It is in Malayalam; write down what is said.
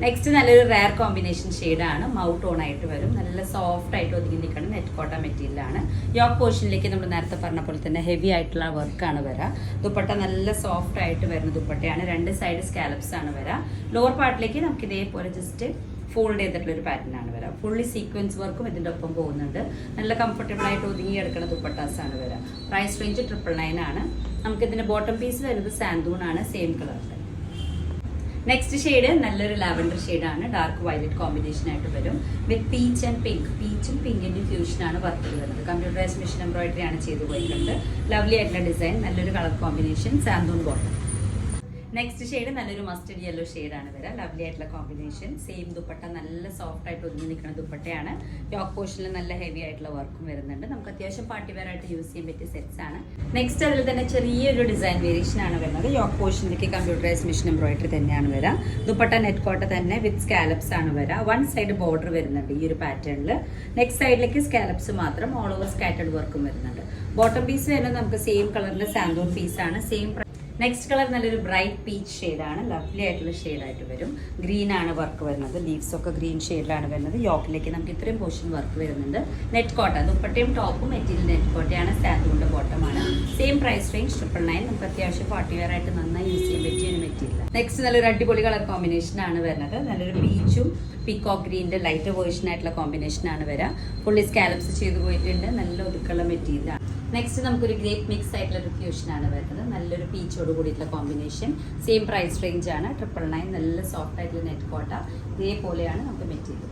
നെക്സ്റ്റ് നല്ലൊരു റയർ കോമ്പിനേഷൻ ഷെയ്ഡാണ്. മൗട്ട് ഓൺ ആയിട്ട് വരും. നല്ല സോഫ്റ്റ് ആയിട്ട് ഒതുങ്ങി നിൽക്കുന്ന നെറ്റ് കോട്ട മെറ്റീരിയലാണ്. യോക്ക് പോർഷനിലേക്ക് നമ്മൾ നേരത്തെ പറഞ്ഞ പോലെ തന്നെ ഹെവി ആയിട്ടുള്ള വർക്കാണ് വരിക. ദുപ്പട്ട നല്ല സോഫ്റ്റ് ആയിട്ട് വരുന്ന ദുപ്പട്ടയാണ്. രണ്ട് സൈഡ് സ്കാലപ്സ് ആണ് വരിക. ലോവർ പാർട്ടിലേക്ക് നമുക്ക് ഇതേപോലെ ജസ്റ്റ് ഫോൾഡ് ചെയ്തിട്ടുള്ള ഒരു പാറ്റേൺ ആണ് വരിക. ഫുള്ളി സീക്വൻസ് വർക്കും ഇതിൻ്റെ ഒപ്പം പോകുന്നുണ്ട്. നല്ല കംഫർട്ടബിൾ ആയിട്ട് ഒതുങ്ങി എടുക്കുന്ന ദുപ്പട്ടാസ് ആണ് വരിക. പ്രൈസ് റേഞ്ച് 999 ആണ്. നമുക്ക് ഇതിന്റെ ബോട്ടം പീസ് വരുന്നത് സാൻഡൂൺ ആണ്, സെയിം കളറിൽ. നെക്സ്റ്റ് ഷെയ്ഡ് നല്ലൊരു ലാവൻഡർ ഷെയ്ഡാണ്. ഡാർക്ക് വയലറ്റ് കോമ്പിനേഷൻ ആയിട്ട് വരും വിത്ത് പീച്ച് ആൻഡ് പിങ്ക്. പീച്ചും പിങ്കിന്റെ ഫ്യൂഷനാണ് വർക്ക് വരുന്നത്. കമ്പ്യൂട്ടറൈസ് മെഷീൻ എംബ്രോയിഡറി ആണ് ചെയ്ത് പോയിട്ടുണ്ട്. ലവ്ലി ആയിട്ടുള്ള ഡിസൈൻ, നല്ലൊരു കളർ കോമ്പിനേഷൻ, സാന്തൂൺ ബോട്ടം. നെക്സ്റ്റ് ഷെയ്ഡ് നല്ലൊരു മസ്റ്റർഡ് യെല്ലോ ഷെയ്ഡാണ് വരിക. ലവ്ലി ആയിട്ടുള്ള കോമ്പിനേഷൻ, സെയിം ദുപ്പട്ട നല്ല സോഫ്റ്റ് ആയിട്ട് ഒതുങ്ങി നിൽക്കുന്ന ദുപ്പട്ടയാണ്. യോക്ക് പോർഷനിൽ നല്ല ഹെവി ആയിട്ടുള്ള വർക്കും വരുന്നുണ്ട്. നമുക്ക് അത്യാവശ്യം പാർട്ടി വെയർ ആയിട്ട് യൂസ് ചെയ്യാൻ പറ്റിയ സെറ്റ്സ് ആണ്. നെക്സ്റ്റ് അതിൽ തന്നെ ചെറിയൊരു ഡിസൈൻ വേരിയേഷൻ ആണ് വരുന്നത്. യോക്ക് പോർഷനിലേക്ക് കമ്പ്യൂട്ടറൈസ് മെഷീൻ എംബ്രോയിഡറി തന്നെയാണ് വരിക. ദുപ്പട്ട നെറ്റ് കോട്ട തന്നെ വിത്ത് സ്കാലപ്സ് ആണ് വരിക. വൺ സൈഡ് ബോർഡർ വരുന്നുണ്ട് ഈ ഒരു പാറ്റേണിൽ. നെക്സ്റ്റ് സൈഡിലേക്ക് സ്കാലപ്സ് മാത്രം, ഓൾ ഓവർ സ്കാറ്റേഡ് വർക്കും വരുന്നുണ്ട്. ബോട്ടം പീസ് വരുന്നത് നമുക്ക് സെയിം കളറിൽ സാന്തൂൺ പീസാണ്. സെയിം നെക്സ്റ്റ് കളർ നല്ലൊരു ബ്രൈറ്റ് പീച്ച് ഷെയ്ഡാണ്. ലവ്ലി ആയിട്ടുള്ള ഷെയ്ഡായിട്ട് വരും. ഗ്രീൻ ആണ് വർക്ക് വരുന്നത്. ലീവ്സ് ഒക്കെ ഗ്രീൻ ഷെയ്ഡിലാണ് വരുന്നത്. യോക്കിലേക്ക് നമുക്ക് ഇത്രയും പോർഷൻ വർക്ക് വരുന്നുണ്ട്. നെറ്റ് കോട്ട ദുപ്പട്ടയും ടോപ്പും മെറ്റീരിയൽ നെറ്റ് കോട്ടയാണ്. സാൻഡൂണിന്റെ ബോട്ടമാണ്. Same price range 999. നമുക്ക് അത്യാവശ്യം പാർട്ടി വെയർ ആയിട്ട് നന്നായി യൂസ് ചെയ്യാൻ പറ്റിയ ഒരു മെറ്റീരിയൽ. നെക്സ്റ്റ് നല്ലൊരു അടിപൊളി കളർ കോമ്പിനേഷൻ ആണ് വരുന്നത്. നല്ലൊരു പീച്ചും പീകോക്ക് ഗ്രീനിന്റെ ലൈറ്റ് വേർഷൻ ആയിട്ടുള്ള കോമ്പിനേഷൻ ആണ് വരിക. ഫുള്ളി സ്കാലപ്സ് ചെയ്ത് പോയിട്ടുണ്ട്. നല്ല ഒതുക്കുള്ള മെറ്റീരിയലാണ്. നെക്സ്റ്റ് നമുക്കൊരു ഗ്രേപ്പ് മിക്സ് ആയിട്ടുള്ള ഒരു ഫ്യൂഷൻ ആണ് വരുന്നത്. നല്ലൊരു പീച്ചോട് കൂടിയിട്ടുള്ള കോമ്പിനേഷൻ. സെയിം പ്രൈസ് റേഞ്ച് ആണ് 999. നല്ല സോഫ്റ്റ് ആയിട്ടുള്ള നെറ്റ് കോട്ട. ഇതേപോലെയാണ് നമുക്ക് മെറ്റീരിയൽ.